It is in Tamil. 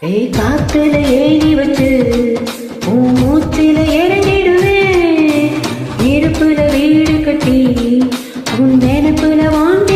ஏய் காத்துல ஏறி வச்சு உன் மூச்சில இறங்கிடுவேன். நெருப்புல வீடு கட்டி உன் நினைப்புல வாங்க